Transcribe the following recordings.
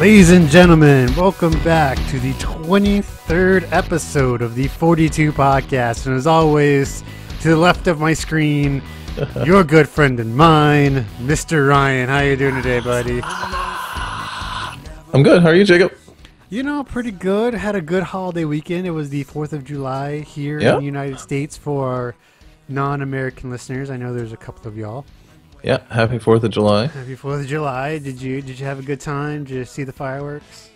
Ladies and gentlemen, welcome back to the 23rd episode of the 42 podcast. And as always, to the left of my screen, your good friend and mine, Mr. Ryan. How you doing today, buddy? I'm good. How are you, Jacob? You know, pretty good. Had a good holiday weekend. It was the 4th of July here in the United States for our non-American listeners. I know there's a couple of y'all. Yeah, happy 4th of July. Happy 4th of July. Did you have a good time? Did you see the fireworks?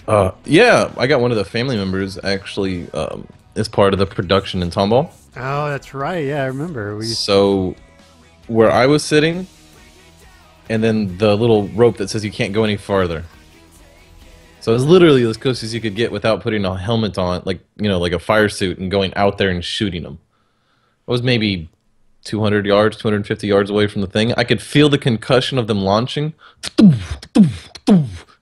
Yeah, I got one of the family members actually is part of the production in Tomball. Oh, that's right. Yeah, I remember. So where I was sitting, and then the little rope that says you can't go any farther. So it was literally as close as you could get without putting a helmet on, like, you know, like a fire suit, and going out there and shooting them. It was maybe 200 yards, 250 yards away from the thing. I could feel the concussion of them launching. I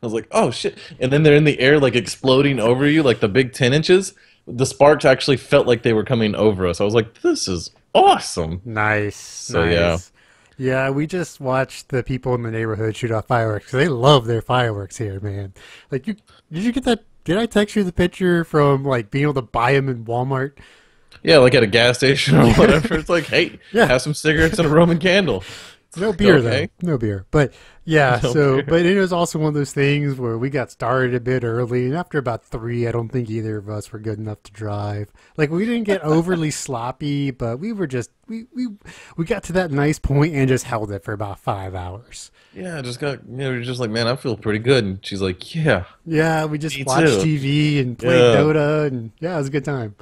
was like, oh shit. And then they're in the air, like exploding over you, like the big 10 inches. The sparks actually felt like they were coming over us. I was like, this is awesome. Nice. So nice. Yeah, we just watched the people in the neighborhood shoot off fireworks. They love their fireworks here, man. Like, did you get that? Did I text you the picture from, like, being able to buy them in Walmart? Yeah, like at a gas station or whatever. It's like, hey, have some cigarettes and a Roman candle. No beer, though. No beer. But, yeah, beer. But it was also one of those things where we got started a bit early, and after about 3, I don't think either of us were good enough to drive. Like, we didn't get overly sloppy, but we were just, we got to that nice point and just held it for about 5 hours. Yeah, we're just like, man, I feel pretty good. And she's like, yeah. Yeah, we just watched TV and played Dota, and yeah, it was a good time.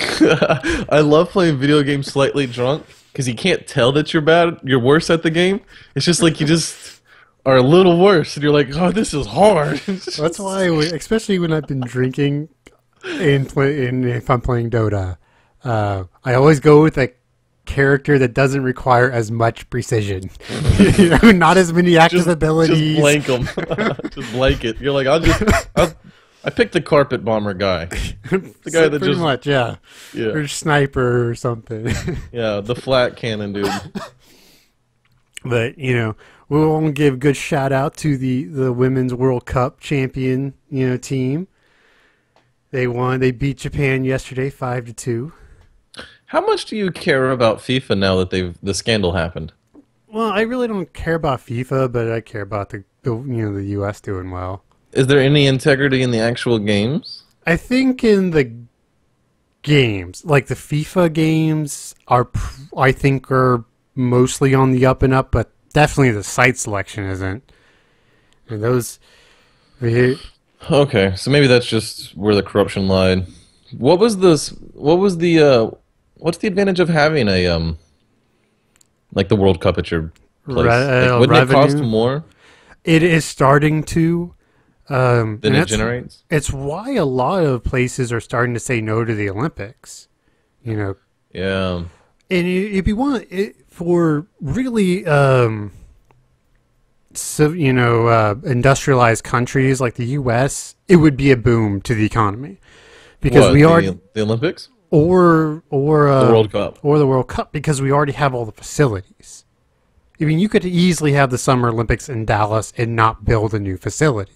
I love playing video games slightly drunk because you can't tell that you're worse at the game. It's just like you just are a little worse, and you're like, oh, this is hard. That's why, especially when I've been drinking and if I'm playing Dota, I always go with a character that doesn't require as much precision. You know, not as many active abilities. Just blank them. Just blank it. You're like, I picked the carpet bomber guy. The guy that pretty much, yeah. Or sniper or something. Yeah, the flat cannon dude. But, you know, we want to give a good shout out to the Women's World Cup champion, team. They won. They beat Japan yesterday 5-2. How much do you care about FIFA now that the scandal happened? Well, I really don't care about FIFA, but I care about the US doing well. Is there any integrity in the actual games? I think in the games, like the FIFA games, are mostly on the up and up, but definitely the site selection isn't. And those. Okay, so maybe that's just where the corruption lied. What's the advantage of having a like the World Cup at your place? Wouldn't it cost more? It is starting to. Then it generates? It's why a lot of places are starting to say no to the Olympics. Yeah. And if you want it for really, industrialized countries like the U.S., it would be a boom to the economy because the Olympics or the World Cup because we already have all the facilities. I mean, you could easily have the Summer Olympics in Dallas and not build a new facility.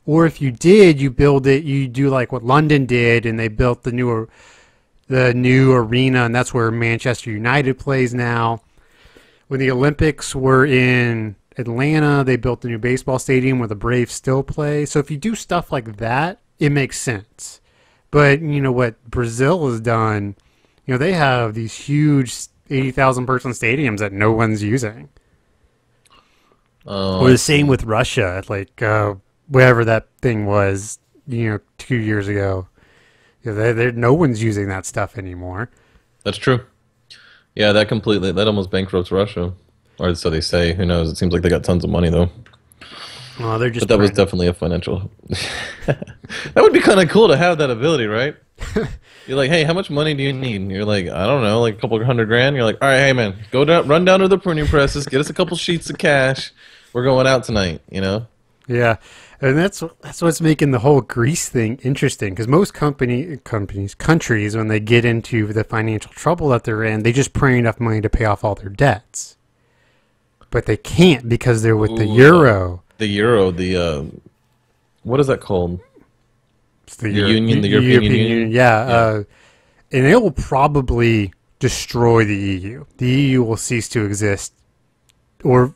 Or if you did, you do like what London did, and they built the new arena, and that's where Manchester United plays now. When the Olympics were in Atlanta, they built the new baseball stadium where the Braves still play. So if you do stuff like that, it makes sense. But what Brazil has done, they have these huge 80,000 person stadiums that no one's using. Or the same with Russia, like wherever that thing was, 2 years ago. No one's using that stuff anymore. That's true. Yeah, that almost bankrupts Russia. Or so they say. Who knows? It seems like they got tons of money, though. Well, they're just. But that was definitely a financial. That would be kind of cool to have that ability, right? You're like, hey, how much money do you need? And you're like, I don't know, like a couple $100,000. You're like, all right, hey man, run down to the printing presses, get us a couple sheets of cash. We're going out tonight, Yeah, and that's what's making the whole Greece thing interesting, because most countries, when they get into the financial trouble that they're in, they just print enough money to pay off all their debts. But they can't because they're with the euro. The euro, the what is that called? It's The Union, the European Union? Yeah, Yeah. and it will probably destroy the EU. The EU will cease to exist, or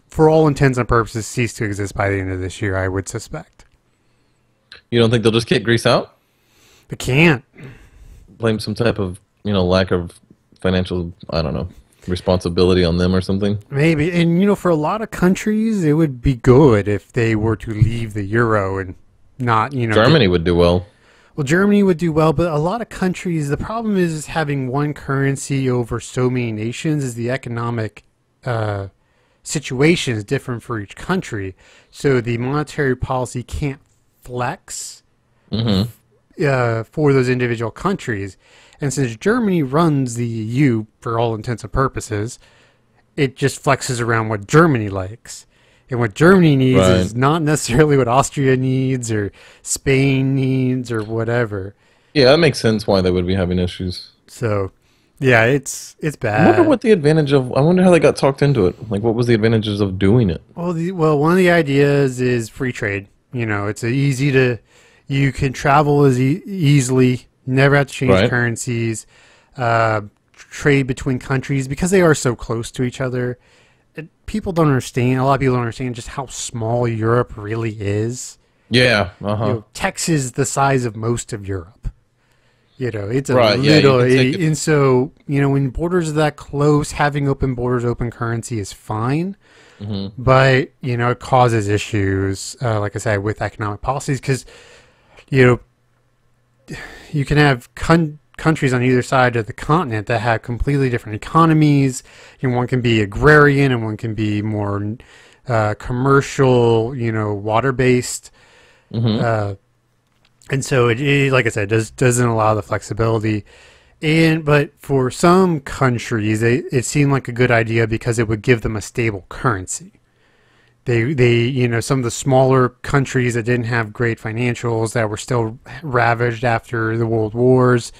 for all intents and purposes, cease to exist by the end of this year, I would suspect. You don't think they'll just kick Greece out? They can't. Blame some type of, lack of financial, I don't know, responsibility on them or something? Maybe. And, for a lot of countries, it would be good if they were to leave the euro and not, Germany would do well. Well, Germany would do well, but a lot of countries, the problem is having one currency over so many nations is the economic situation is different for each country. So the monetary policy can't flex for those individual countries. And since Germany runs the EU for all intents and purposes, it just flexes around what Germany likes. And what Germany needs is not necessarily what Austria needs or Spain needs or whatever. Yeah, that makes sense why they would be having issues. So, yeah, it's bad. I wonder what the advantage of. I wonder how they got talked into it. Like, what was the advantages of doing it? Well, one of the ideas is free trade. It's you can travel as easily, never have to change currencies, trade between countries because they are so close to each other. People don't understand. A lot of people don't understand just how small Europe really is. Yeah. Texas is the size of most of Europe. It's a Right, little, and so when borders are that close, having open borders, open currency is fine. But it causes issues, like I said, with economic policies because you can have countries on either side of the continent that have completely different economies. One can be agrarian and one can be more commercial, water-based. And so it like I said, doesn't allow the flexibility. But for some countries, it seemed like a good idea because it would give them a stable currency. They some of the smaller countries that didn't have great financials that were still ravaged after the world wars,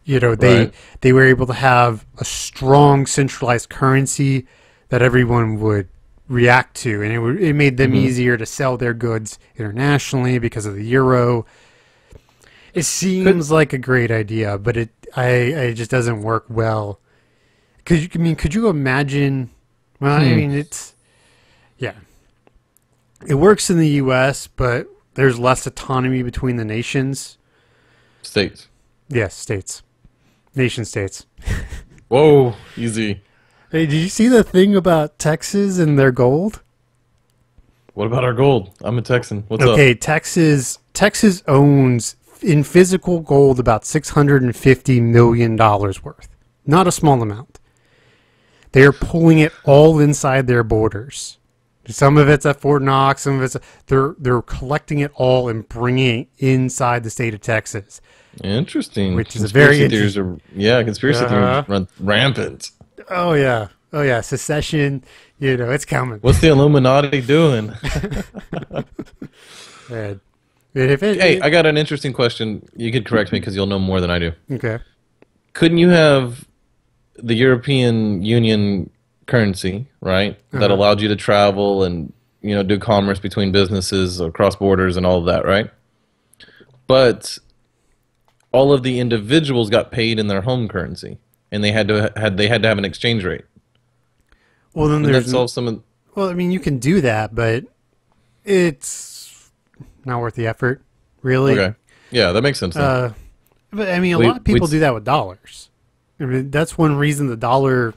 they were able to have a strong centralized currency that everyone would react to, and it made them easier to sell their goods internationally because of the euro. It seems like a great idea, but it just doesn't work well. Could you imagine? Well, it works in the U.S., but there's less autonomy between the nations. States. Yes, states. Nation states. Whoa, easy. Hey, did you see the thing about Texas and their gold? What about our gold? I'm a Texan. What's up? Okay, Texas owns in physical gold about $650 million worth. Not a small amount. They are pulling it all inside their borders. Some of it's at Fort Knox. Some of it's they're collecting it all and bringing it inside the state of Texas. Interesting. Which is very interesting. Conspiracy theories run rampant. Oh yeah. Secession. It's coming. What's the Illuminati doing? Hey, I got an interesting question. You could correct me because you'll know more than I do. Okay. Couldn't you have the European Union currency, right? That allowed you to travel and do commerce between businesses across borders and all of that, right? But all of the individuals got paid in their home currency, and they had to have an exchange rate. Well, then Wouldn't that solve some of. Well, you can do that, but it's not worth the effort, really. Okay. Yeah, that makes sense. But a lot of people do that with dollars. That's one reason the dollar,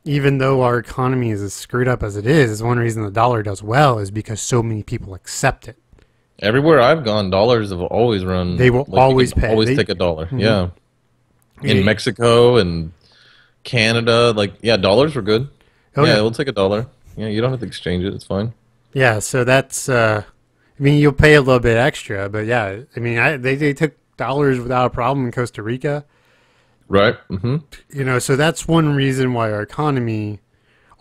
even though our economy is as screwed up as it is one reason the dollar does well is because so many people accept it. Everywhere I've gone, dollars have always run. They will always pay. Always take a dollar. Yeah. In Mexico and Canada, dollars were good. Oh, yeah, we'll take a dollar. Yeah, you don't have to exchange it. It's fine. Yeah, so that's. You'll pay a little bit extra, but yeah, they took dollars without a problem in Costa Rica. Right. Mm-hmm. So that's one reason why our economy,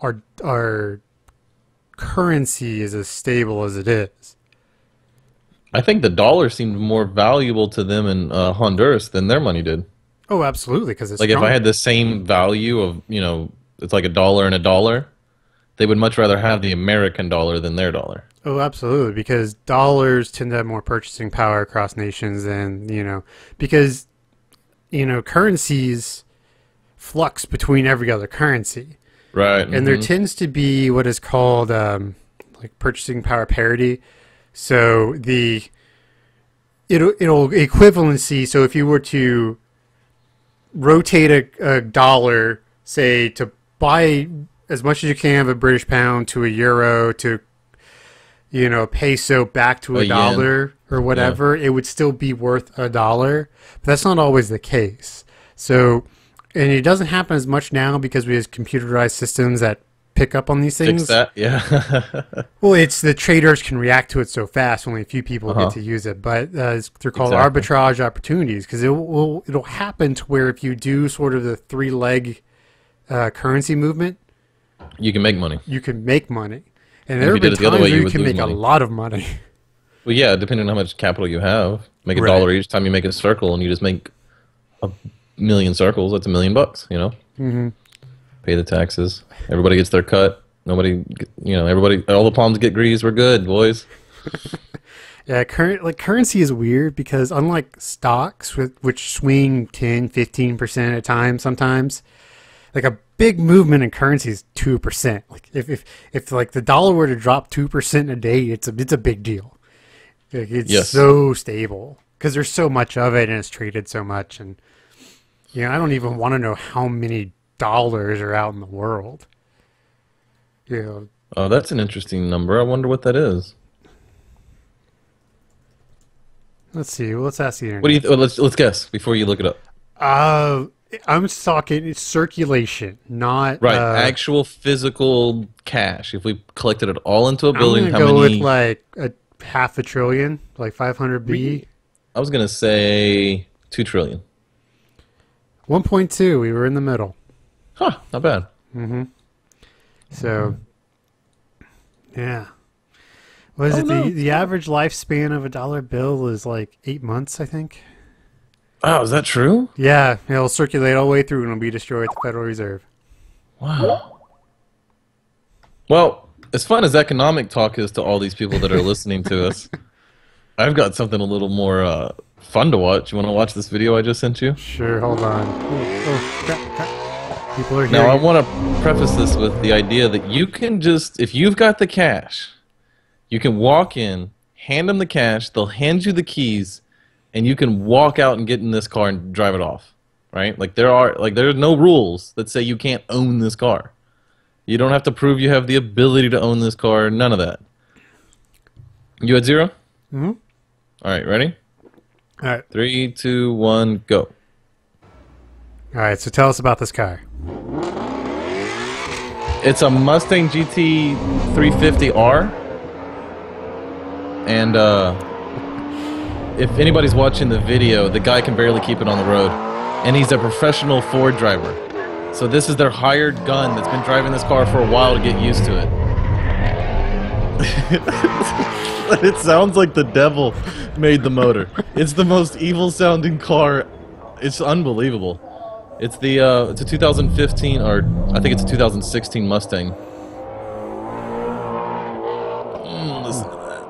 our currency is as stable as it is. I think the dollar seemed more valuable to them in Honduras than their money did. Oh, absolutely, because it's like if I had the same value of it's like $1 and $1, they would much rather have the American dollar than their dollar. Oh, absolutely, because dollars tend to have more purchasing power across nations than, because, currencies flux between every other currency. Right. And there tends to be what is called like purchasing power parity. So it'll equivalency. So if you were to rotate a dollar, say to buy as much as you can of a British pound to a euro to a peso back to a yen. dollar or whatever, it would still be worth a dollar. But that's not always the case. So, and it doesn't happen as much now because we have computerized systems that pick up on these things. Fix that, yeah. Well, it's the traders can react to it so fast. Only a few people get to use it, but they're called arbitrage opportunities because it'll happen to where if you do sort of the three-leg currency movement, you can make money. You can make money, and if there you have been did it the other times way, where you you would can lose make money. a lot of money. Well, yeah, depending on how much capital you have. Make a Right. dollar each time you make a circle, and you just make a million circles. That's $1 million, Mm-hmm. Pay the taxes. Everybody gets their cut. Nobody, everybody, all the palms get greased. We're good, boys. Yeah, currency is weird because unlike stocks, which swing 10, 15% at a time sometimes, like a big movement in currency is 2%. Like if like the dollar were to drop 2% a day, it's a big deal. Like it's so stable because there's so much of it and it's traded so much. And I don't even want to know how many dollars are out in the world. Oh, that's an interesting number. I wonder what that is. Let's see. Well, let's ask the internet. What do you? Let's guess before you look it up. I'm talking circulation, not Right, actual physical cash. If we collected it all into a building, I'm how gonna go many? with like a half a trillion, like 500 B. I was gonna say 2 trillion. 1.2. We were in the middle. Huh, not bad. So, yeah. What is it? The average lifespan of a dollar bill is like 8 months, I think. Oh, is that true? Yeah, it'll circulate all the way through and it'll be destroyed at the Federal Reserve. Wow. Well, as fun as economic talk is to all these people that are listening to us, I've got something a little more fun to watch. You want to watch this video I just sent you? Sure, hold on. Oh, crap. People are here. Now, I want to preface this with the idea that you can just, if you've got the cash, you can walk in, hand them the cash, they'll hand you the keys, and you can walk out and get in this car and drive it off, right? Like there's no rules that say you can't own this car. You don't have to prove you have the ability to own this car, none of that. You at 0? Mm-hmm. All right, ready? All right. 3, 2, 1, go. All right, so tell us about this car. It's a Mustang GT 350R. And if anybody's watching the video, the guy can barely keep it on the road. And he's a professional Ford driver. So this is their hired gun that's been driving this car for a while to get used to it. It sounds like the devil made the motor. It's the most evil sounding car. It's unbelievable. It's a 2015, or I think it's a 2016 Mustang. Listen to that.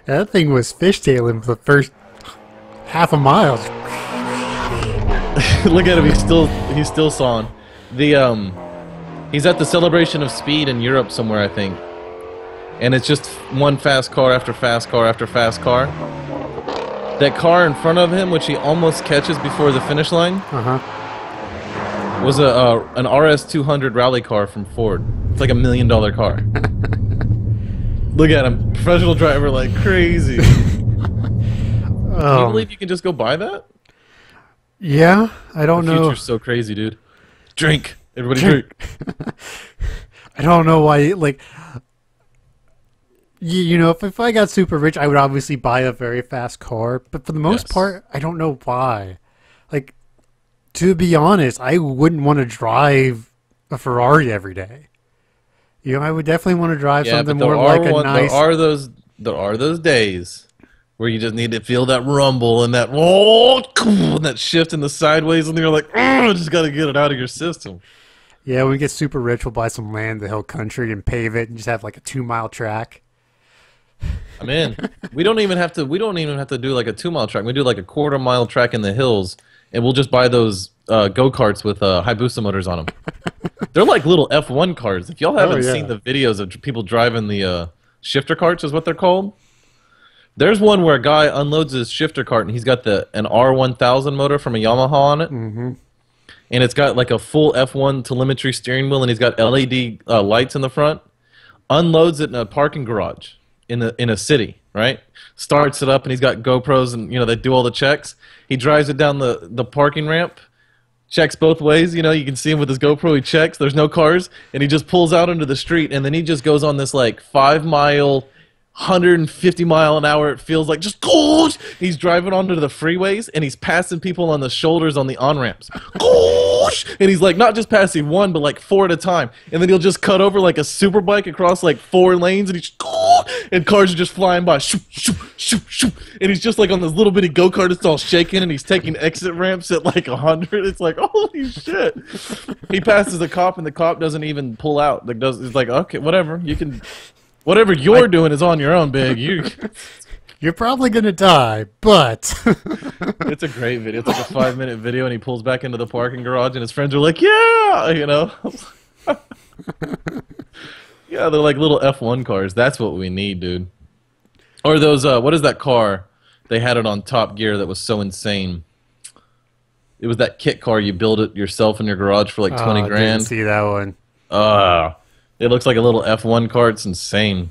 That thing was fishtailing for the first half a mile. Look at him. He's still sawing. He's at the celebration of speed in Europe somewhere, I think. And it's just one fast car after fast car after fast car. That car in front of him, which he almost catches before the finish line, was an RS200 rally car from Ford. It's like $1 million car. Look at him, professional driver like crazy. Can you believe you can just go buy that? Yeah, I don't know. The future's so crazy, dude. Drink, everybody, drink. I don't know why. Like, if I got super rich, I would obviously buy a very fast car. But for the most part, I don't know why. Like, to be honest, I wouldn't want to drive a Ferrari every day. I would definitely want to drive something more like a nice. There are those days where you just need to feel that rumble and that and that shift in the sideways, and you're like, I just got to get it out of your system. Yeah, when we get super rich, we'll buy some land in the hill country and pave it and just have like a 2 mile track. I'm in. We don't even have to. We don't even have to do like a 2 mile track. We do like a quarter-mile track in the hills, and we'll just buy those go karts with Hayabusa motors on them. They're like little F1 cars. If y'all haven't seen the videos of people driving the shifter carts, is what they're called. There's one where a guy unloads his shifter cart, and he's got an R1000 motor from a Yamaha on it, and it's got like a full F1 telemetry steering wheel, and he's got LED lights in the front. Unloads it in a parking garage in a city, right? Starts it up, and he's got GoPros, and they do all the checks. He drives it down the parking ramp, checks both ways. You can see him with his GoPro. He checks. There's no cars, and he just pulls out into the street, and then he just goes on this like 5 mile, 150 mile an hour. It feels like just gosh. He's driving onto the freeways, and he's passing people on the shoulders on the on ramps. Gosh, and he's like not just passing one, but like 4 at a time. And then he'll just cut over like a super bike across like 4 lanes, and he's and cars are just flying by. Shoop, shoop, shoop, shoop. And he's just like on this little bitty go kart. It's all shaking, and he's taking exit ramps at like 100. It's like holy shit. He passes the cop, and the cop doesn't even pull out. He's like, okay, whatever, you can. Whatever you're doing is on your own, Big. You're probably going to die, but... It's a great video. It's like a 5-minute video, and he pulls back into the parking garage, and his friends are like, yeah! Yeah, they're like little F1 cars. That's what we need, dude. Or those, what is that car? They had it on Top Gear that was so insane. It was that kit car. You build it yourself in your garage for like 20 grand. I didn't see that one. It looks like a little F1 car. It's insane.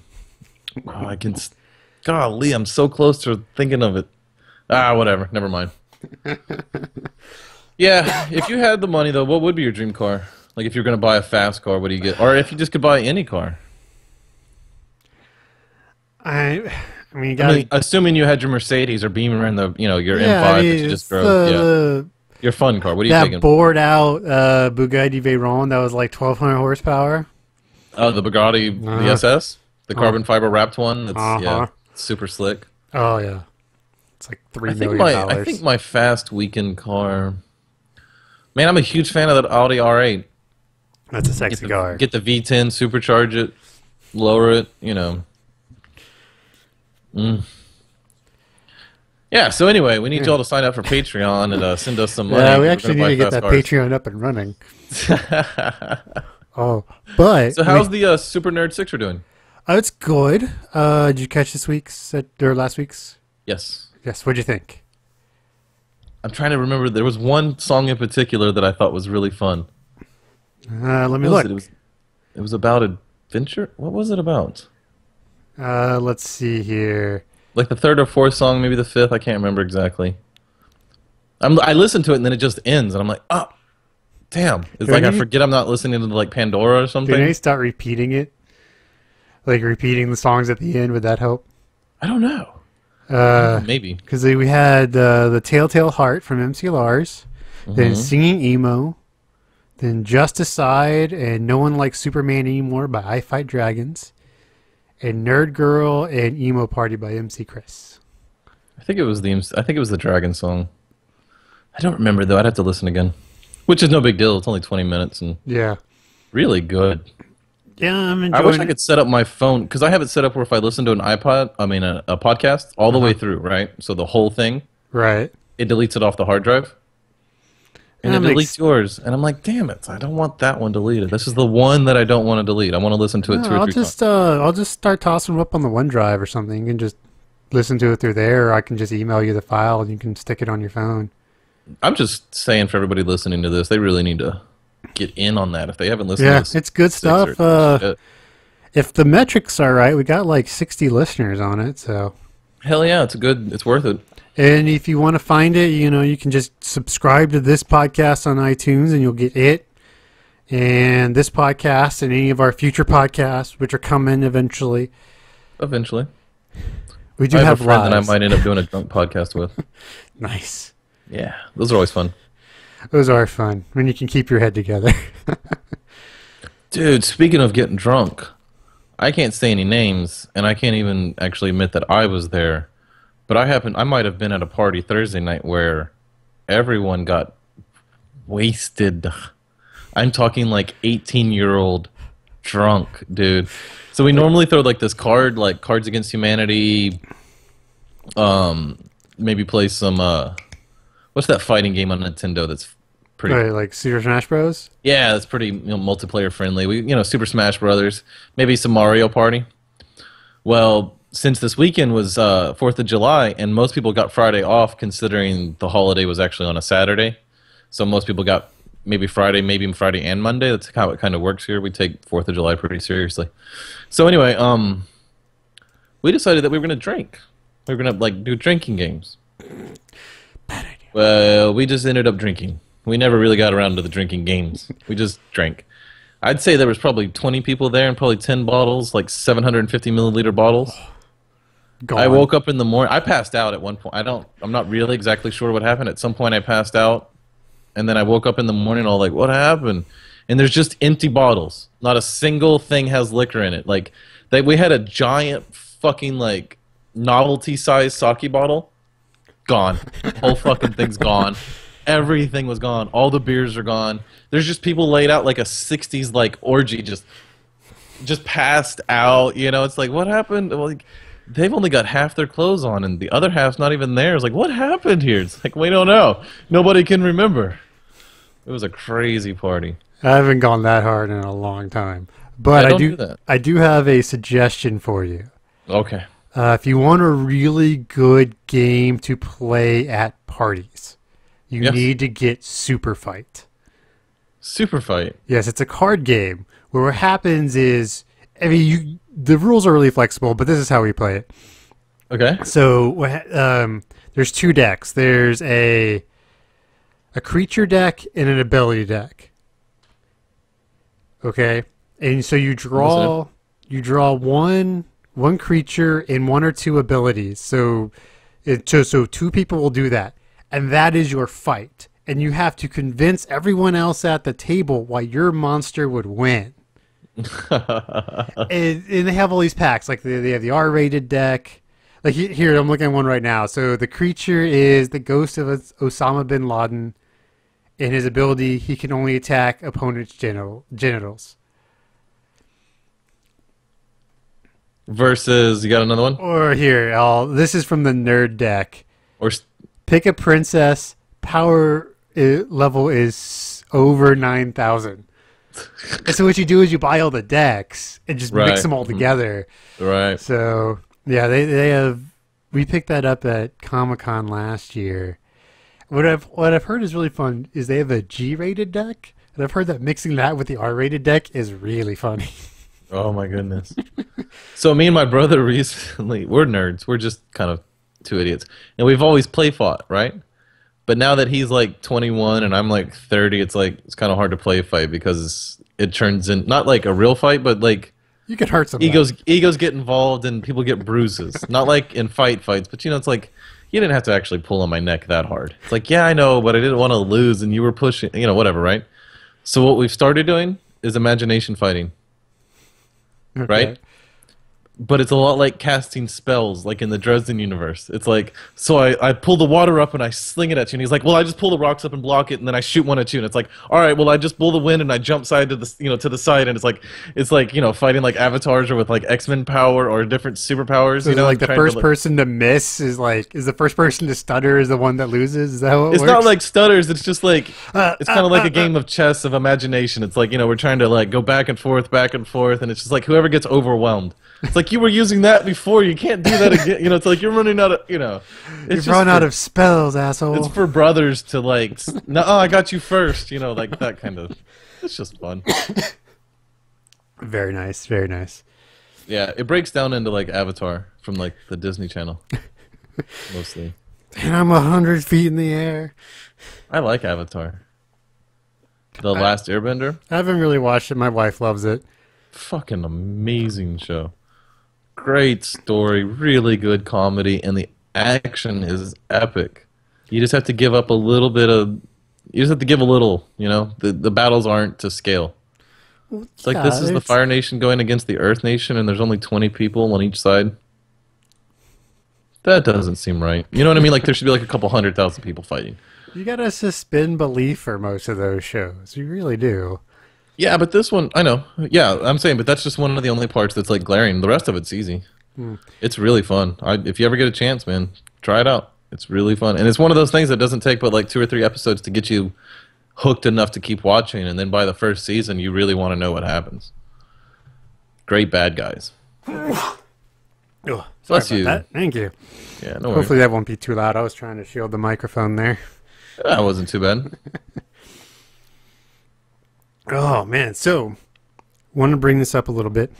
I can... Golly, I'm so close to thinking of it. Whatever. Never mind. Yeah, if you had the money, though, what would be your dream car? Like, if you're going to buy a fast car, what do you get? Or if you just could buy any car. I mean, assuming you had your Mercedes or Beamer and your M5 that you just drove. Your fun car. What are you taking? That bored out Bugatti Veyron that was like 1,200 horsepower. Oh, the Bugatti VSS? The carbon fiber wrapped one? That's super slick. Oh, yeah. It's like $3 million. I think my fast weekend car... Man, I'm a huge fan of that Audi R8. That's a sexy car. Get the V10, supercharge it, lower it, Yeah, so anyway, we need y'all to sign up for Patreon and send us some money. Yeah, we actually need to get that Patreon up and running. But... So how's the Super Nerd 6er doing? It's good. Did you catch this week's or last week's? Yes. Yes. What'd you think? I'm trying to remember. There was one song in particular that I thought was really fun. Let me look. It was about adventure. What was it about? Let's see here. Like the third or fourth song, maybe the fifth. I can't remember exactly. I listened to it and then it just ends, and I'm like, oh, damn. It's like I forget I'm not listening to like Pandora or something. Can I start repeating it? Like repeating the songs at the end, would that help? I don't know. Maybe. Because we had the Telltale Heart from MCLRs, then Singing Emo, then Just Aside, and No One Likes Superman Anymore by I Fight Dragons, and Nerd Girl and Emo Party by MC Chris. I think it was the Dragon song. I don't remember though. I'd have to listen again. Which is no big deal. It's only 20 minutes and really good. Yeah, I'm enjoying I wish I could set up my phone, because I have it set up where if I listen to a podcast all the way through, right? So the whole thing, right? It deletes it off the hard drive, and it deletes yours. And I'm like, damn it, I don't want that one deleted. This is the one that I don't want to delete. I want to listen to it 2 or 3 times. I'll just start tossing them up on the OneDrive or something. You can just listen to it through there, or I can just email you the file and you can stick it on your phone. I'm just saying for everybody listening to this, they really need to get in on that if they haven't listened to this. Yeah, it's good stuff. If the metrics are right, we got like 60 listeners on it, so hell yeah, it's worth it. And if you want to find it, you can just subscribe to this podcast on iTunes and you'll get it, and this podcast and any of our future podcasts, which are coming eventually. We do have a friend that I lives. might end up doing a drunk podcast with. Nice. Yeah, those are always fun. Those are fun when you can keep your head together. Dude, speaking of getting drunk, I can't say any names, and I can't even actually admit that I was there. But I might have been at a party Thursday night where everyone got wasted. I'm talking like 18-year-old drunk, dude. So we normally throw like this card, like Cards Against Humanity. Maybe play some what's that fighting game on Nintendo that's pretty Right, like Super Smash Bros. yeah, that's pretty multiplayer friendly. We Super Smash Brothers, maybe some Mario Party. Well, since this weekend was 4th of July and most people got Friday off considering the holiday was actually on a Saturday. So most people got maybe Friday and Monday. That's how it kind of works here. We take 4th of July pretty seriously. So anyway, we decided that we were going to drink. We were going to like do drinking games. Bad idea. Well, we just ended up drinking. We never really got around to the drinking games. We just drank. I'd say there was probably 20 people there and probably 10 bottles, like 750 milliliter bottles. Gone. I woke up in the morning. I passed out at one point. I'm not really exactly sure what happened. At some point I passed out, and then I woke up in the morning all like, what happened? And there's just empty bottles. Not a single thing has liquor in it. Like we had a giant fucking like novelty-sized sake bottle. Gone. Whole fucking thing's gone. Everything was gone. All the beers are gone. There's just people laid out like a 60s like orgy, just passed out. It's like, what happened? Well, like, they've only got half their clothes on, and the other half's not even there. It's like, what happened here? It's like, we don't know. Nobody can remember. It was a crazy party. I haven't gone that hard in a long time, but I do have a suggestion for you. Okay. If you want a really good game to play at parties, you need to get Super Fight. Super Fight? Yes, it's a card game where what happens is, I mean, the rules are really flexible, but this is how we play it. Okay. So there's two decks. There's a creature deck and an ability deck. Okay, and so you draw one creature and one or two abilities. So two people will do that, and that is your fight. And you have to convince everyone else at the table why your monster would win. and they have all these packs. Like they have the R-rated deck. Like here, I'm looking at one right now. So the creature is the ghost of Osama bin Laden. In his ability, he can only attack opponents' genitals. Versus, you got another one? Or here, this is from the nerd deck. Or pick a princess. Power level is over 9,000. And so what you do is you buy all the decks and just mix them all together. Right. So yeah, they have. We picked that up at Comic-Con last year. What I've heard is really fun is they have a G-rated deck, and I've heard that mixing that with the R-rated deck is really funny. Oh my goodness. So me and my brother recently, we're nerds. We're just kind of two idiots, and we've always play fought, right? But now that he's like 21 and I'm like 30, it's kind of hard to play fight because it turns in not like a real fight, but like you can hurt somebody. Egos get involved and people get bruises. Not like in fights, but it's like you didn't have to actually pull on my neck that hard. It's like, yeah, I know, but I didn't want to lose and you were pushing, whatever, right? So what we've started doing is imagination fighting. Okay. Right? But it's a lot like casting spells, like in the Dresden universe. It's like, so I pull the water up and I sling it at you, and he's like, well, I just pull the rocks up and block it, and then I shoot one at you, and it's like, all right, well, I just pull the wind and I jump side to the to the side, and it's like fighting like avatars or with like X-Men power or different superpowers. So like the first person to miss is the first person to stutter is the one that loses. Is that how it works? It's not like stutters. It's just like it's kind of like a game of chess of imagination. It's like we're trying to like go back and forth, and it's just like whoever gets overwhelmed. It's like you were using that before. You can't do that again. It's like you're running out of, You've run out of spells, asshole. It's for brothers to like, no, I got you first. Like that kind of. It's just fun. Very nice. Very nice. Yeah, it breaks down into like Avatar from like the Disney Channel, mostly. And I'm 100 feet in the air. I like Avatar. The Last Airbender. I haven't really watched it. My wife loves it. Fucking amazing show. Great story, really good comedy, and the action is epic. You just have to give up a little bit of... You just have to give a little, The battles aren't to scale. It's like this is the Fire Nation going against the Earth Nation, and there's only 20 people on each side. That doesn't seem right. You know what I mean? Like there should be like a couple 100,000 people fighting. You gotta suspend belief for most of those shows. You really do. Yeah, but this one, I know. Yeah, I'm saying, but that's just one of the only parts that's like glaring. The rest of it's easy. Hmm. It's really fun. If you ever get a chance, man, try it out. It's really fun, and it's one of those things that doesn't take but like 2 or 3 episodes to get you hooked enough to keep watching, and then by the first season, you really want to know what happens. Great bad guys. Oh, sorry Bless about you. that. Thank you. Yeah, no worries. Hopefully that won't be too loud. I was trying to shield the microphone there. That wasn't too bad. Oh man, so want to bring this up a little bit.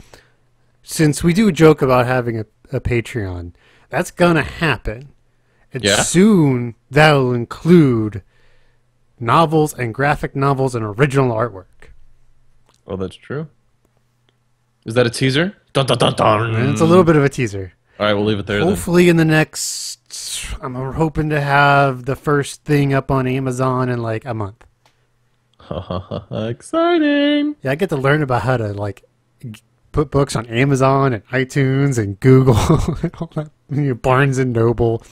Since we do joke about having a Patreon, that's gonna happen. And Yeah? soon that'll include novels and graphic novels and original artwork. Oh, that's true. Is that a teaser? Dun, dun, dun, dun. And it's a little bit of a teaser. All right, we'll leave it there Hopefully in the next, I'm hoping to have the first thing up on Amazon in like a month. then. Exciting. Yeah, I get to learn about how to like put books on Amazon and iTunes and Google and all that, Barnes and Noble.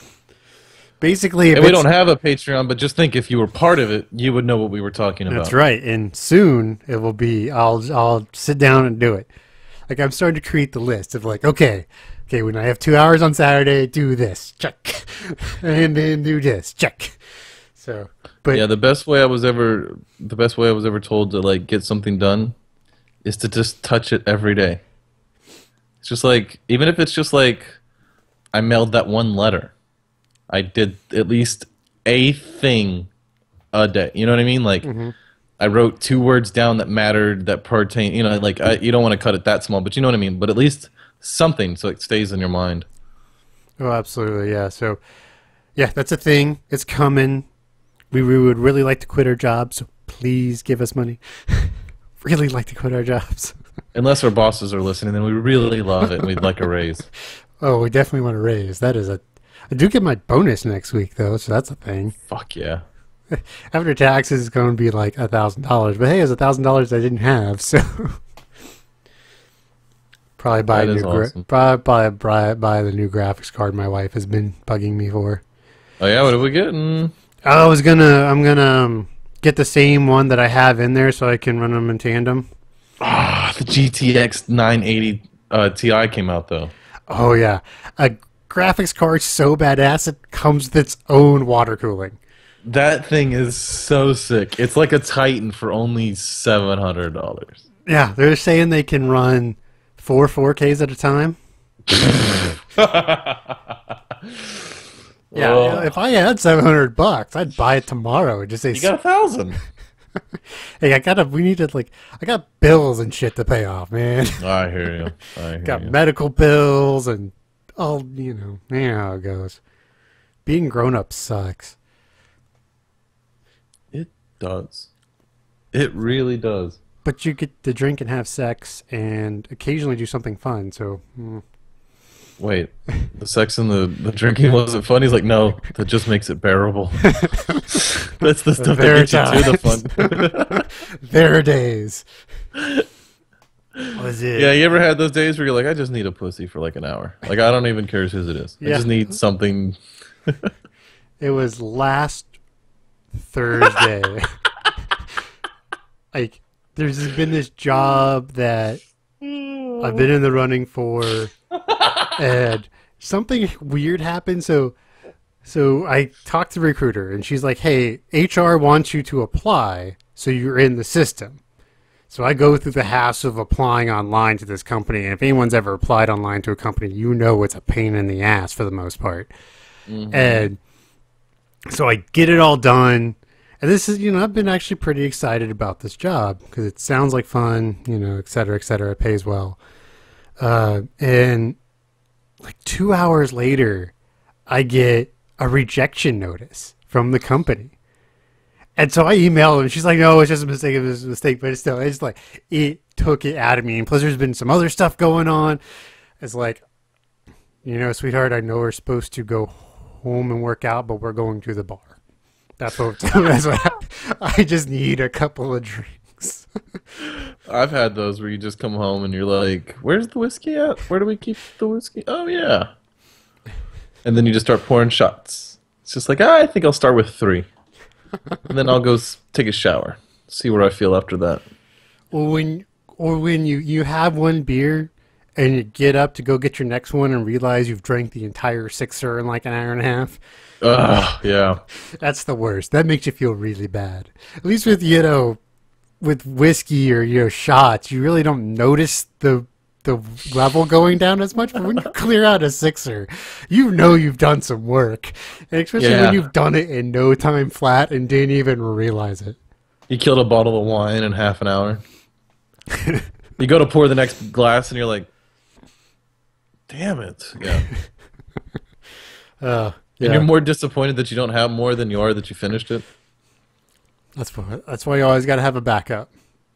Basically, if And we don't have a Patreon, but just think if you were part of it, you would know what we were talking about. that's right, and soon it will be. I'll sit down and do it. Like I'm starting to create the list of like, okay, when I have 2 hours on Saturday, do this, check, and then do this, check. So, but Yeah, the best way I was ever told to like get something done is to just touch it every day. It's just like, even if it's just like I mailed that one letter, I did at least a thing a day. You know what I mean? Like I wrote 2 words down that mattered, that pertain. You know, like you don't want to cut it that small, but you know what I mean. But at least something so it stays in your mind. oh, absolutely, yeah. So, yeah, that's a thing. It's coming. We would really like to quit our jobs, so please give us money. Really like to quit our jobs. Unless our bosses are listening, then we really love it and we'd like a raise. Oh, we definitely want to raise. That is a. I do get my bonus next week though, so that's a thing. Fuck yeah. After taxes, it's going to be like $1,000. But hey, it's $1,000 I didn't have, so probably buy That is awesome. probably buy the new graphics card my wife has been bugging me for. Oh yeah, what are we getting? I'm gonna get the same one that I have in there so I can run them in tandem. Ah, the GTX 980 Ti came out though. Oh yeah, a graphics card so badass it comes with its own water cooling. That thing is so sick. It's like a Titan for only $700. Yeah, they're saying they can run 4Ks at a time. Yeah, Oh. if I had $700, I'd buy it tomorrow and just say, You got 1,000. "Hey, I got bills and shit to pay off, man. I hear you. I hear Got you. medical bills and all, you know how it goes. Being grown up sucks." It does. It really does. But you get to drink and have sex and occasionally do something fun, so Wait, the sex and the drinking wasn't fun? He's like, no, that just makes it bearable. That's the stuff that gets you to the fun. there are days. Was it? Yeah, you ever had those days where you're like, I just need a pussy for like an hour. Like, I don't even care whose it is. I Yeah. just need something. It was last Thursday. Like, there's been this job that I've been in the running for, and something weird happened. So I talked to the recruiter, and she's like, "Hey, HR wants you to apply, so you're in the system." So I go through the hassle of applying online to this company, and if anyone's ever applied online to a company, you know it's a pain in the ass for the most part. And so I get it all done. And this is, I've been actually pretty excited about this job because it sounds like fun, et cetera, et cetera. It pays well. And like 2 hours later, I get a rejection notice from the company. And so I emailed her, and she's like, "No, it's just a mistake. It was a mistake." But it's like, it took it out of me. And plus, there's been some other stuff going on. It's like, sweetheart, I know we're supposed to go home and work out, but we're going to the bar. That's what I just need a couple of drinks. I've had those where you just come home and you're like, where's the whiskey at? Where do we keep the whiskey? Oh, yeah. And then you just start pouring shots. It's just like, I think I'll start with 3. and then I'll go take a shower. See where I feel after that. Or when you have one beer and you get up to go get your next one and realize you've drank the entire sixer in like an hour and a half. Ugh, yeah. That's the worst. That makes you feel really bad. At least with with whiskey or shots, you really don't notice the level going down as much. But when you clear out a sixer, you know you've done some work, and especially Yeah. when you've done it in no time flat and didn't even realize it. You killed a bottle of wine in half an hour. You go to pour the next glass, and you're like, "Damn it!" Yeah. Yeah. And you're more disappointed that you don't have more than you are that you finished it. That's why you always got to have a backup.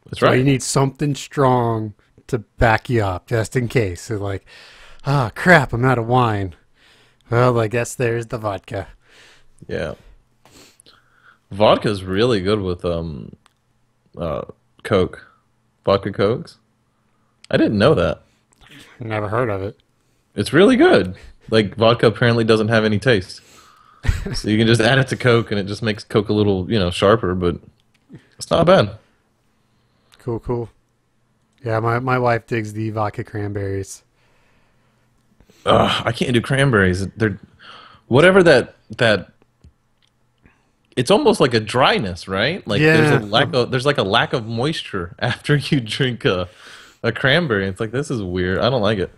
That's Why you right. need something strong to back you up, just in case. So like, crap, I'm out of wine. Well, I guess there's the vodka. Yeah. Vodka's really good with Coke. Vodka Cokes. I didn't know that. Never heard of it. It's really good. Like vodka apparently doesn't have any taste. So you can just add it to Coke and it just makes Coke a little, sharper, but it's not bad. Cool, cool. Yeah, my wife digs the vodka cranberries. Ugh, I can't do cranberries. They're whatever that it's almost like a dryness, right? Like Yeah. there's like a lack of moisture after you drink a cranberry. It's like this is weird. I don't like it.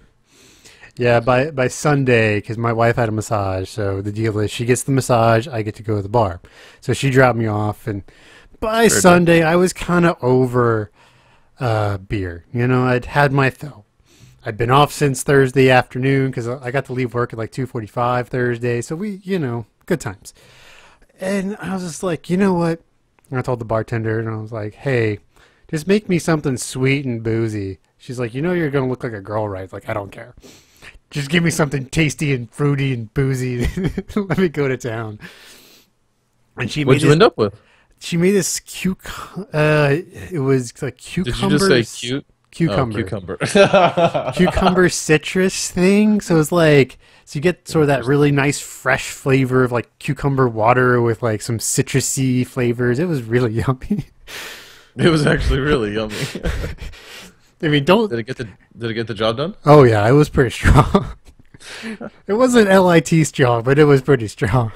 Yeah, by Sunday, because my wife had a massage, so the deal is she gets the massage, I get to go to the bar. So she dropped me off, and by Very good. Sunday, I was kind of over beer. I'd had my fill. I'd been off since Thursday afternoon because I got to leave work at like 2:45 Thursday, so good times. And I was just like, you know what? And I told the bartender, and I was like, hey, just make me something sweet and boozy. She's like, you're going to look like a girl, right? Like, I don't care. Just give me something tasty and fruity and boozy. Let me go to town. And What'd you end up with? she made this it was like Did you cucumber. just say cute? Cucumber. Oh, cucumber. Cucumber citrus thing. So it's like, so you get sort of that really nice fresh flavor of like cucumber water with like some citrusy flavors. It was really yummy. It was actually really yummy. I mean, don't. Did it get the job done? Oh yeah, it was pretty strong. It wasn't LIT strong, but it was pretty strong.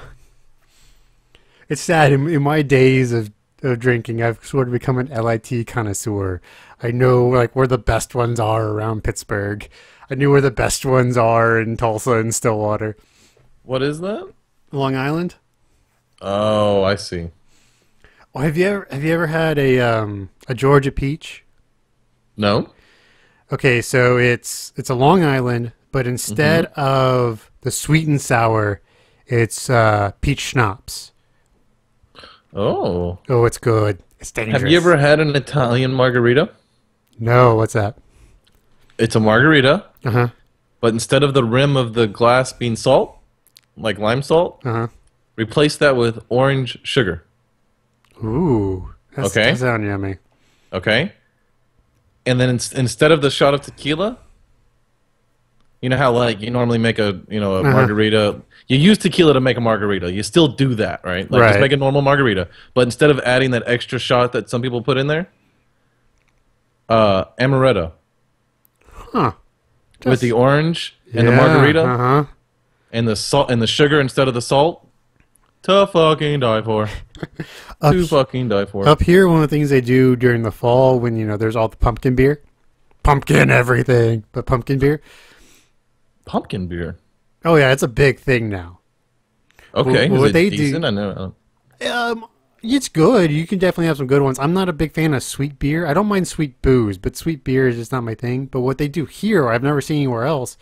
It's sad. In my days of drinking, I've sort of become an LIT connoisseur. I know like where the best ones are around Pittsburgh. I knew where the best ones are in Tulsa and Stillwater. What is that? Long Island. Oh, I see. Oh, have you ever had a Georgia peach? No? Okay, so it's a Long Island, but instead of the sweet and sour, it's peach schnapps. Oh. Oh, it's good. It's dangerous. Have you ever had an Italian margarita? No, what's that? It's a margarita, Uh-huh. but instead of the rim of the glass being salt, like lime salt, Uh-huh. replace that with orange sugar. Ooh. Okay. That sounds yummy. Okay? And then instead of the shot of tequila, you know how like you normally make a margarita. You use tequila to make a margarita. You still do that, right? Like just Right. make a normal margarita. But instead of adding that extra shot that some people put in there, amaretto Huh. with the orange and the Yeah, margarita Uh-huh. and the salt and the sugar instead of the salt. To fucking die for. To fucking die for. Up here, one of the things they do during the fall when, there's all the pumpkin beer. Pumpkin everything, but pumpkin beer. Pumpkin beer. Oh, yeah, it's a big thing now. Okay, Well, is what it they decent? do- I know. It's good. You can definitely have some good ones. I'm not a big fan of sweet beer. I don't mind sweet booze, but sweet beer is just not my thing. But what they do here, I've never seen anywhere else,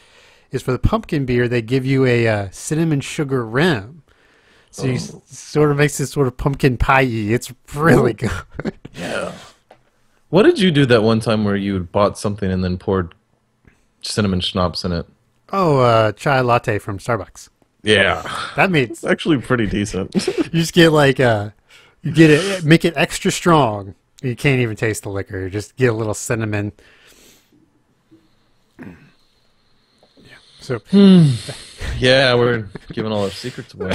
is for the pumpkin beer, they give you a cinnamon sugar rim. So you sort of makes this sort of pumpkin pie-y. It's really good. Yeah. What did you do that one time where you bought something and then poured cinnamon schnapps in it? Oh, chai latte from Starbucks. Yeah. That means It's actually pretty decent. you just get like you get it, make it extra strong. You can't even taste the liquor. Just get a little cinnamon. Yeah. So, Yeah, we're giving all our secrets away.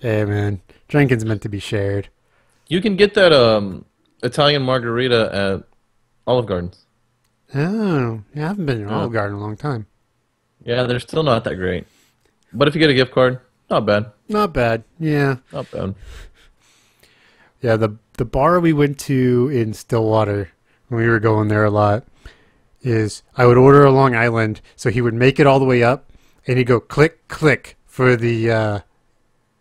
hey man, Drinking's meant to be shared. You can get that Italian margarita at Olive Gardens. Oh, yeah, I haven't been in Olive Garden in a long time. Yeah, they're still not that great. But if you get a gift card, not bad. Not bad. Yeah. Not bad. Yeah, the bar we went to in Stillwater when we were going there a lot is I would order a Long Island, so he would make it all the way up, and he'd go click, click for the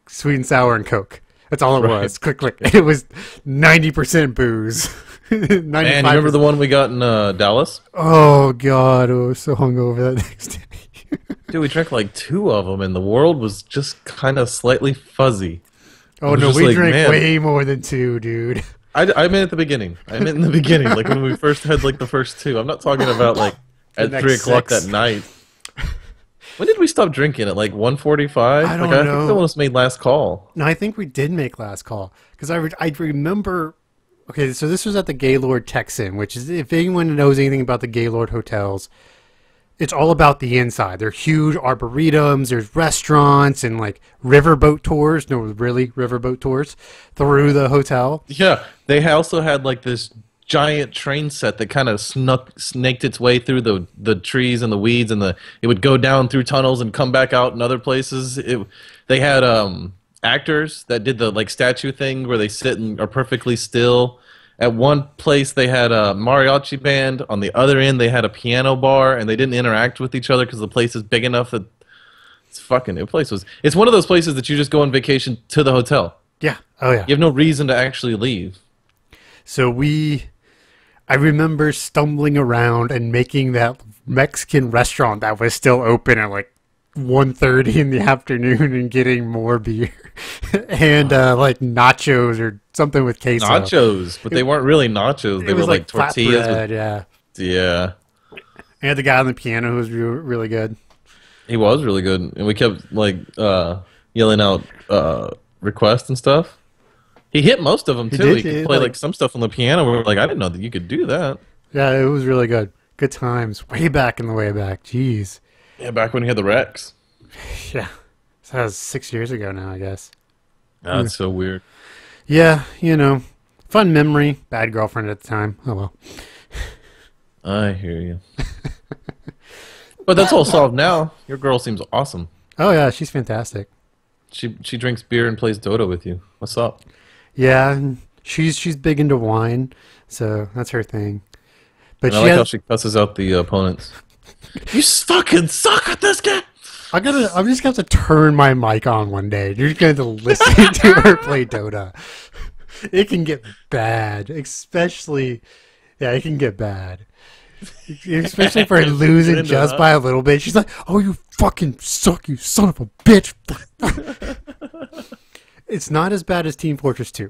sweet and sour and Coke. That's all it was. Click, click. It was 90% booze. 95%. Man, you remember the one we got in Dallas? Oh, God. I was so hungover that next day. Dude, we drank like 2 of them, and the world was just kind of slightly fuzzy. Oh, no, we drank way more than 2, dude. I meant at the beginning. I meant in the beginning, like when we first had like the first 2. I'm not talking about like at 3 o'clock that night. When did we stop drinking? At like 1:45? I don't know. I think we almost made last call. No, I think we did make last call. Because I remember... Okay, so this was at the Gaylord Texan, which is, if anyone knows anything about the Gaylord hotels, it's all about the inside. They're huge arboretums, there's restaurants, and like riverboat tours. No, really, riverboat tours through the hotel. Yeah, they also had like this giant train set that kind of snaked its way through the trees and the weeds, and it would go down through tunnels and come back out in other places. They had actors that did the like statue thing where they sit and are perfectly still. At one place they had a mariachi band. On the other end they had a piano bar, and they didn't interact with each other because the place is big enough that it's one of those places that you just go on vacation to the hotel. Yeah. Oh yeah. You have no reason to actually leave. So I remember stumbling around and making that Mexican restaurant that was still open at like 1:30 in the afternoon and getting more beer and like nachos or something with queso. Nachos, but they weren't really nachos. They were like tortillas. Yeah. And the guy on the piano who was really good. He was really good, and we kept like yelling out requests and stuff. He hit most of them too. He could play like some stuff on the piano. We were like, I didn't know that you could do that. Yeah, it was really good. Good times. Way back in the way back. Jeez. Yeah, back when he had the Rex. Yeah. So that was 6 years ago now, I guess. Oh, that's so weird. Yeah, fun memory. Bad girlfriend at the time. Oh, well. I hear you. But that's all solved now. Your girl seems awesome. Oh, yeah, she's fantastic. She drinks beer and plays Dota with you. What's up? Yeah, she's big into wine, so that's her thing. But I like how she cusses out the opponents. You fucking suck at this game! I'm just gonna have to turn my mic on one day. You're just gonna have to listen to her play Dota. It can get bad, especially. Yeah, it can get bad. Especially for losing just by a little bit. She's like, "Oh, you fucking suck, you son of a bitch." It's not as bad as Team Fortress 2.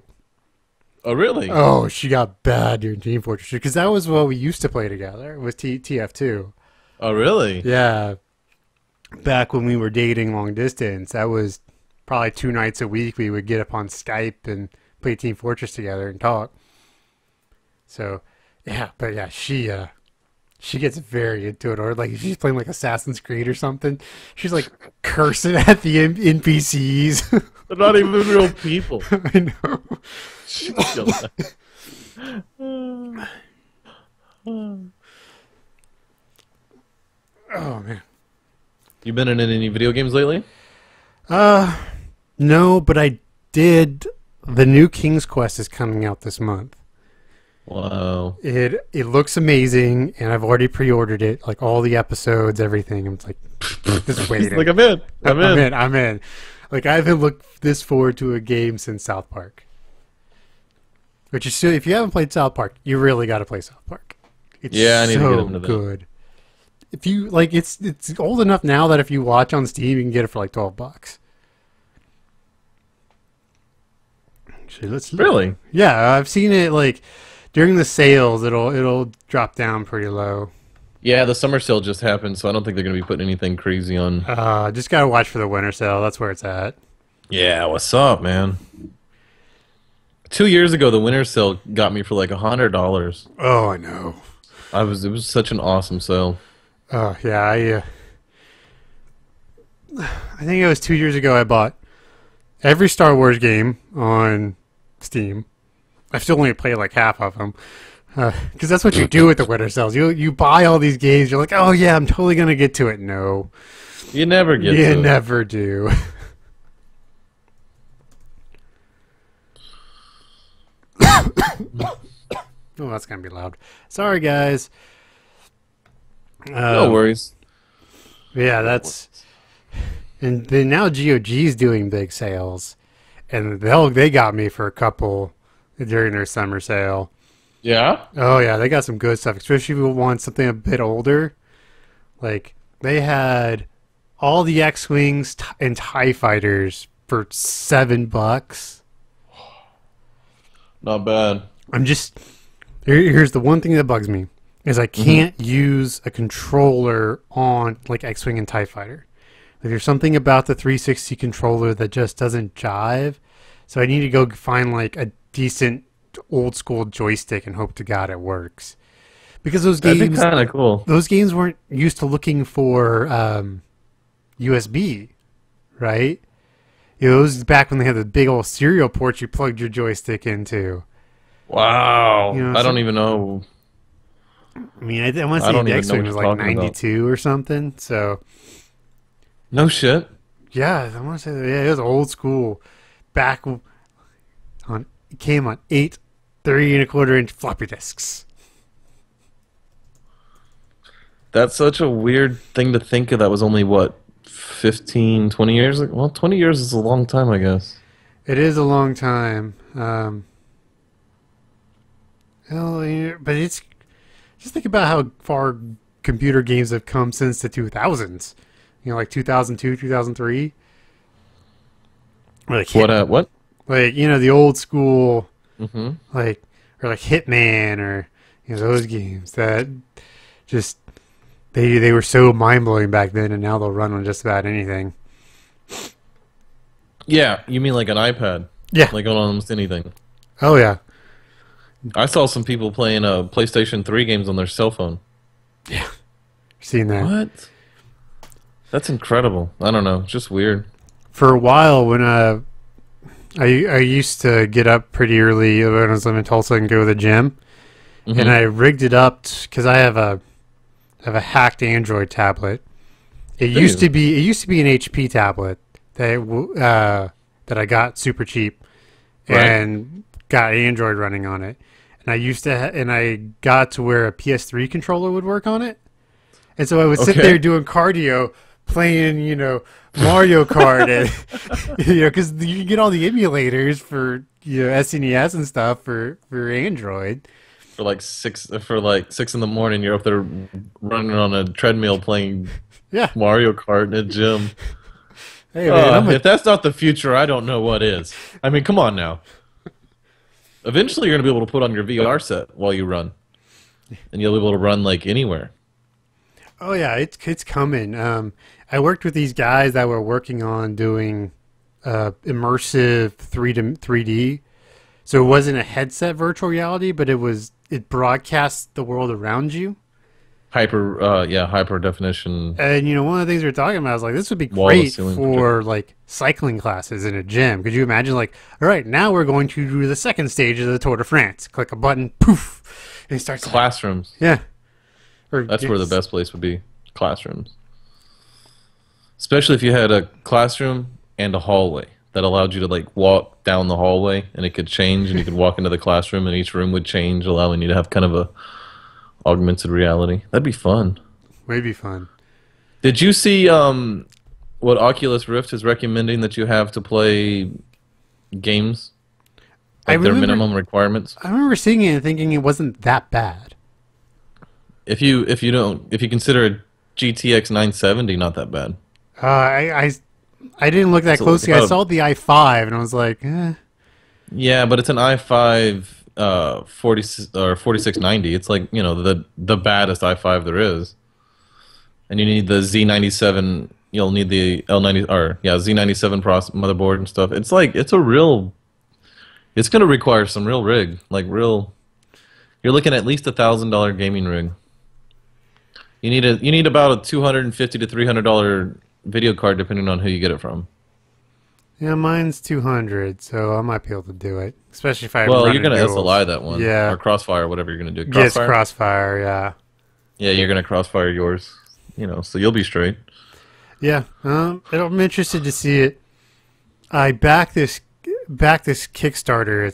Oh, really? Oh, she got bad during Team Fortress 2 because that was what we used to play together. Was TF2. Oh, really? Yeah. Back when we were dating long distance, that was probably 2 nights a week. We would get up on Skype and play Team Fortress together and talk. So, yeah, but yeah, she gets very into it. Or like if she's playing like Assassin's Creed or something, she's like cursing at the NPCs. They're not even real people. I know. Oh man. You been in any video games lately? No, but I did. The new King's Quest is coming out this month. Wow. It looks amazing, and I've already pre-ordered it, like all the episodes, everything. I'm like, just waiting. Like, I'm in. Like, I haven't looked this forward to a game since South Park. Which is still, if you haven't played South Park, you really got to play South Park. It's I need to get into that. Good. If you like, it's old enough now that if you watch on Steam, you can get it for like $12. Actually, let's look. Really? Yeah, I've seen it like during the sales. It'll drop down pretty low. Yeah, the summer sale just happened, so I don't think they're going to be putting anything crazy on. Just gotta watch for the winter sale. That's where it's at. Yeah, what's up, man? 2 years ago, the winter sale got me for like $100. Oh, I know. It was such an awesome sale. Oh yeah, I think it was 2 years ago. I bought every Star Wars game on Steam. I've still only played like half of them. Because that's what you do with the Winter Cells. You buy all these games. You're like, oh yeah, I'm totally gonna get to it. No, You never get to you it. never do. Oh, that's gonna be loud. Sorry, guys. No worries. Yeah, that's. And then now GOG's doing big sales, and they got me for a couple during their summer sale. Yeah? Oh yeah, they got some good stuff, especially if you want something a bit older. Like they had all the X-wings and TIE fighters for $7. Not bad. I'm just here's the one thing that bugs me is I can't use a controller on like X-wing and TIE fighter. Like, there's something about the 360 controller that just doesn't jive. So I need to go find like a decent old school joystick and hope to God it works. Because those That'd be games, kind of cool. those games weren't used to looking for USB, right? It was back when they had the big old serial ports you plugged your joystick into. Wow. You know, I don't even know. I mean, I want to I say don't the even know X-wing what was you're like talking about. 92 or something. So No shit. yeah, I want to say yeah, it was old school. Back on it came on 8 3 1/4 inch floppy disks. That's such a weird thing to think of. That was only, what, 15, 20 years ago? Well, 20 years is a long time, I guess. It is a long time. But it's just think about how far computer games have come since the 2000s. You know, like 2002, 2003. Or like What? like you know the old school Mm-hmm. like or like Hitman or you know those games that just they were so mind blowing back then, and now they'll run on just about anything. Yeah, you mean like an iPad? Yeah. Like on almost anything. Oh yeah. I saw some people playing PlayStation 3 games on their cell phone. Seen that. What? That's incredible. I don't know. It's just weird. For a while when I used to get up pretty early when I was living in Tulsa and go to the gym, and I rigged it up because I have a hacked Android tablet. It Do used you? to be an HP tablet that I got super cheap Right. and got Android running on it. And I used to and I got to where a PS3 controller would work on it. And so I would sit Okay. there doing cardio playing, you know, Mario Kart and you know, cuz you can get all the emulators for, you know, SNES and stuff for Android. For like 6 in the morning, you're up there running on a treadmill playing Yeah. Mario Kart in a gym. Hey man, I'm a If that's not the future, I don't know what is. I mean, come on now. Eventually, you're gonna be able to put on your VR set while you run, and you'll be able to run like anywhere. Oh yeah, it's coming. I worked with these guys that were working on doing immersive 3D. So it wasn't a headset virtual reality, but it broadcasts the world around you. Hyper definition. And you know, one of the things we were talking about is like this would be Wall to great ceiling for like cycling classes in a gym. Could you imagine like, all right, now we're going to do the second stage of the Tour de France. Click a button, poof, and it starts. Classrooms. Yeah. Or That's where the best place would be. Classrooms. Especially if you had a classroom and a hallway that allowed you to like walk down the hallway and it could change and you could walk into the classroom and each room would change, allowing you to have kind of a augmented reality. That'd be fun. Maybe fun. Did you see what Oculus Rift is recommending that you have to play games? Like their minimum requirements? I remember seeing it and thinking it wasn't that bad. If you consider a GTX 970 not that bad. I didn't look that So closely. I about- saw the i5 and I was like, Yeah, but it's an i5 40 or 4690. It's like, you know, the baddest i5 there is. And you need the Z97, you'll need the L90 or yeah, Z97 motherboard and stuff. It's like it's going to require some real rig, like real. You're looking at least $1,000 gaming rig. You need about a $250 to $300 video card depending on who you get it from. Yeah, mine's 200, so I might be able to do it. Especially if I Well, run you're in gonna duels. SLI that one Yeah. or Crossfire, whatever you're gonna do. Yes, Crossfire. Crossfire, yeah. Yeah, you're gonna Crossfire yours. So you'll be straight. Yeah, I'm interested to see it. I back this Kickstarter.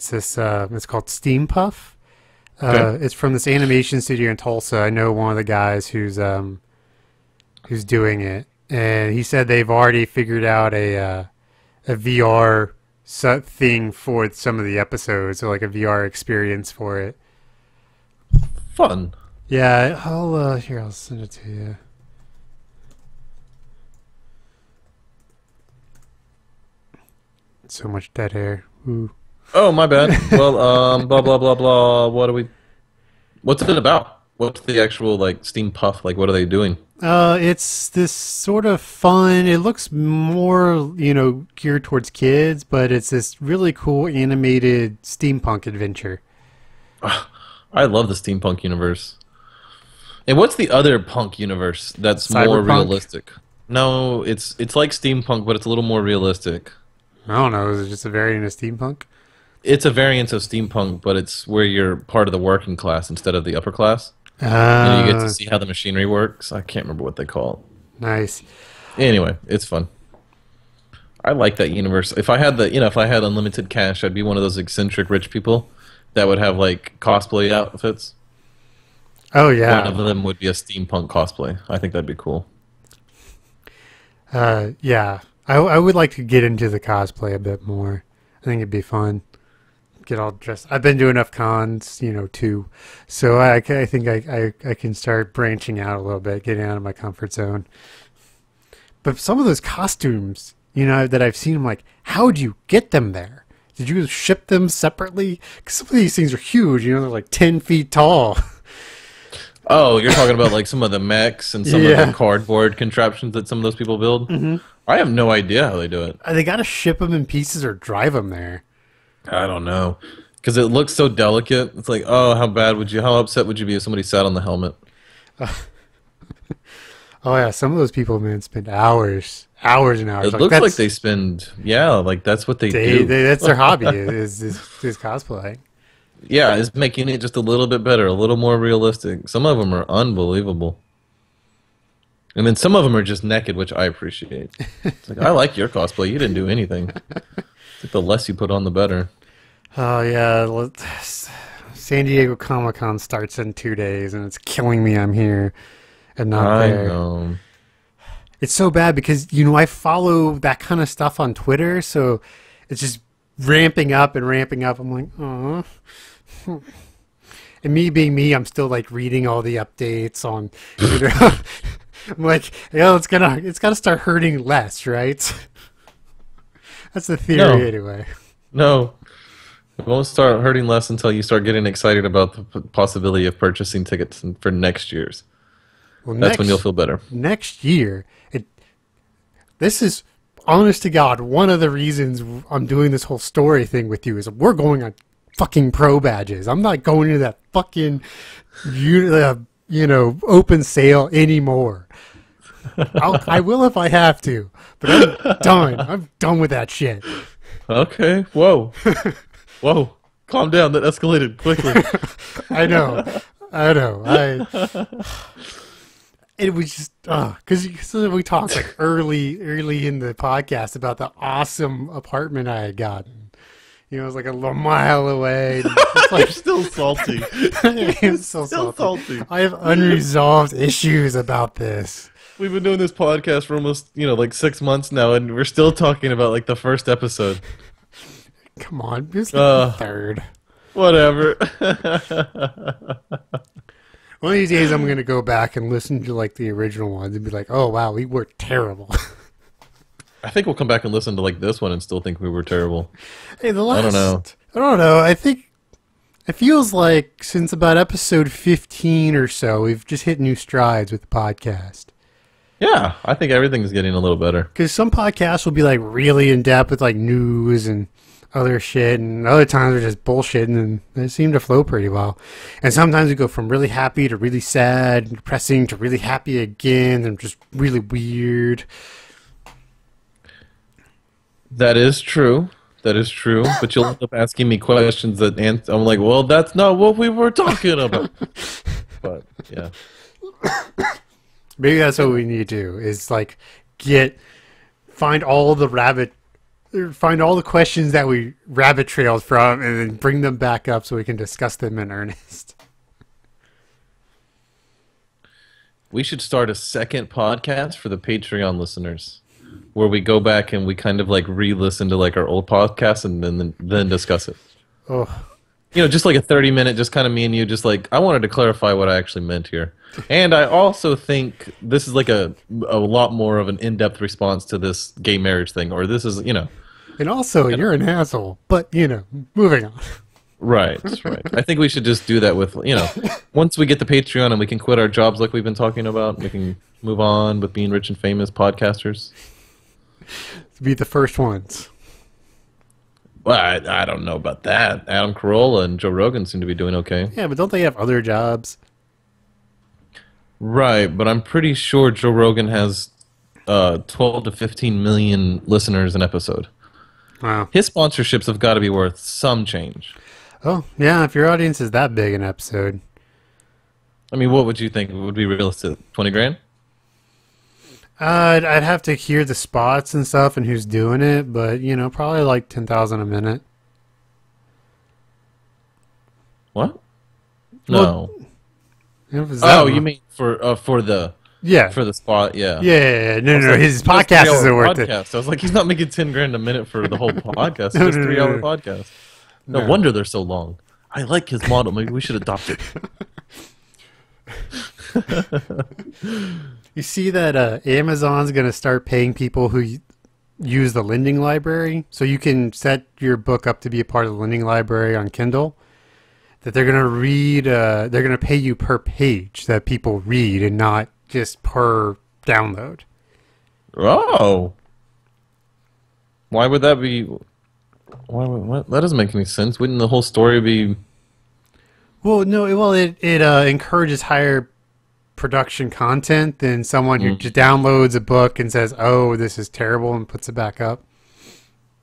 It's called Steam Puff. Okay. It's from this animation studio in Tulsa. I know one of the guys who's doing it, and he said they've already figured out a VR thing for some of the episodes, so like a VR experience for it. Fun. Yeah, I'll send it to you. So much dead air. Ooh. Oh, my bad. Well, blah blah blah blah. What's it about? What's the actual like Steam Puff? Like, what are they doing? It's this sort of fun. It looks more, geared towards kids, but it's this really cool animated steampunk adventure. I love the steampunk universe. And what's the other punk universe that's more Cyberpunk? realistic? No, it's like steampunk, but it's a little more realistic. I don't know. Is it just a variant of steampunk? It's a variant of steampunk, but it's where you're part of the working class instead of the upper class. And you get to see how the machinery works. I can't remember what they call Nice. it. Anyway, it's fun. I like that universe. If I had if I had unlimited cash, I'd be one of those eccentric rich people that would have like cosplay outfits. Oh One yeah. of them would be a steampunk cosplay. I think that'd be cool. Yeah. I would like to get into the cosplay a bit more. I think it'd be fun. Get all dressed. I've been to enough cons, too. So I think I can start branching out a little bit, getting out of my comfort zone. But some of those costumes, that I've seen, I'm like, how'd you get them there? Did you ship them separately? Because some of these things are huge. They're like 10 feet tall. Oh, you're talking about like some of the mechs and some of Yeah. the cardboard contraptions that some of those people build? Mm-hmm. I have no idea how they do it. They got to ship them in pieces or drive them there. I don't know. Because it looks so delicate. It's like, oh, how upset would you be if somebody sat on the helmet? Oh yeah, some of those people, man, spend hours and hours. It looks like they spend, like that's what they do. That's their hobby is cosplaying. Yeah, it's making it just a little bit better, a little more realistic. Some of them are unbelievable. And then some of them are just naked, which I appreciate. It's like, I like your cosplay. You didn't do anything. It's like the less you put on, the better. Oh yeah, San Diego Comic-Con starts in 2 days, and it's killing me. I'm here and not there. I know. It's so bad because I follow that kind of stuff on Twitter, so it's just ramping up and ramping up. I'm like, oh. And me being me, I'm still like reading all the updates on. I'm like, it's gotta start hurting less, right? That's the theory, No. anyway. No. It won't start hurting less until you start getting excited about the possibility of purchasing tickets for next year's. Well, That's when you'll feel better. Next year, this is honest to God one of the reasons I'm doing this whole story thing with you is we're going on fucking pro badges. I'm not going to that fucking open sale anymore. I will if I have to, but I'm done. I'm done with that shit. Okay. Whoa. Whoa. Calm down. That escalated quickly. I know. It was just because we talked like early in the podcast about the awesome apartment I had gotten. It was like a mile away. It's like, You're still salty. I'm so Still salty. I have unresolved issues about this. We've been doing this podcast for almost, like 6 months now, and we're still talking about like the first episode. Come on, this is like the third. Whatever. One of these days, I'm gonna go back and listen to like the original ones and be like, "Oh wow, we were terrible." I think we'll come back and listen to like this one and still think we were terrible. Hey, the last. I don't know. I don't know. I think it feels like since about episode 15 or so, we've just hit new strides with the podcast. Yeah, I think everything's getting a little better. Because some podcasts will be like really in depth with like news and other shit, and other times they're just bullshitting, and they seem to flow pretty well. And sometimes we go from really happy to really sad, depressing to really happy again, and just really weird. That is true. That is true. But you'll end up asking me questions that I'm like, well, that's not what we were talking about. But yeah, Maybe that's what we need to do is like find all the questions that we rabbit trailed from and then bring them back up so we can discuss them in earnest. we should start a second podcast for the Patreon listeners, where we go back and we kind of like re-listen to like our old podcasts and then discuss it. Oh, Just like a 30-minute, just kind of me and you, just like I wanted to clarify what I actually meant here. And I also think this is like a lot more of an in-depth response to this gay marriage thing, or this is, and also you're an asshole, but moving on. Right. I think we should just do that with, once we get the Patreon and we can quit our jobs like we've been talking about, we can move on with being rich and famous podcasters. To be the first ones. Well, I don't know about that. Adam Carolla and Joe Rogan seem to be doing okay. Yeah, but don't they have other jobs? Right, but I'm pretty sure Joe Rogan has 12 to 15 million listeners an episode. Wow. His sponsorships have got to be worth some change. Oh, yeah, if your audience is that big an episode. I mean, what would you think would be realistic? 20 grand? I'd have to hear the spots and stuff and who's doing it, but, probably like 10,000 a minute. What? No. Well, you mean for the yeah. for the spot? Yeah. Yeah. No. Like, His podcast isn't worth it. I was like, he's not making 10 grand a minute for the whole podcast. It's No, just no, 3-hour no. podcast. No wonder they're so long. I like his model. Maybe we should adopt it. You see that Amazon's going to start paying people who use the lending library, so you can set your book up to be a part of the lending library on Kindle. That they're going to read, they're going to pay you per page that people read and not just per download. Oh. Why would that be? What? That doesn't make any sense. Wouldn't the whole story be? Well, no. Well, it encourages higher production content than someone who just downloads a book and says, "Oh, this is terrible," and puts it back up.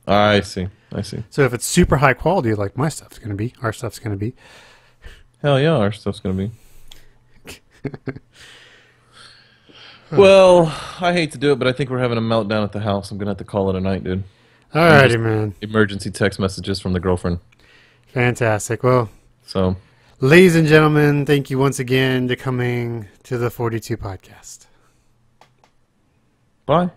I see. So if it's super high quality, like my stuff's going to be, our stuff's going to be. Hell yeah, our stuff's gonna be. Well, I hate to do it, but I think we're having a meltdown at the house. I'm gonna have to call it a night, dude. Alrighty, man. Emergency text messages from the girlfriend. Fantastic. Well, So, ladies and gentlemen, thank you once again for coming to the 42 podcast. bye.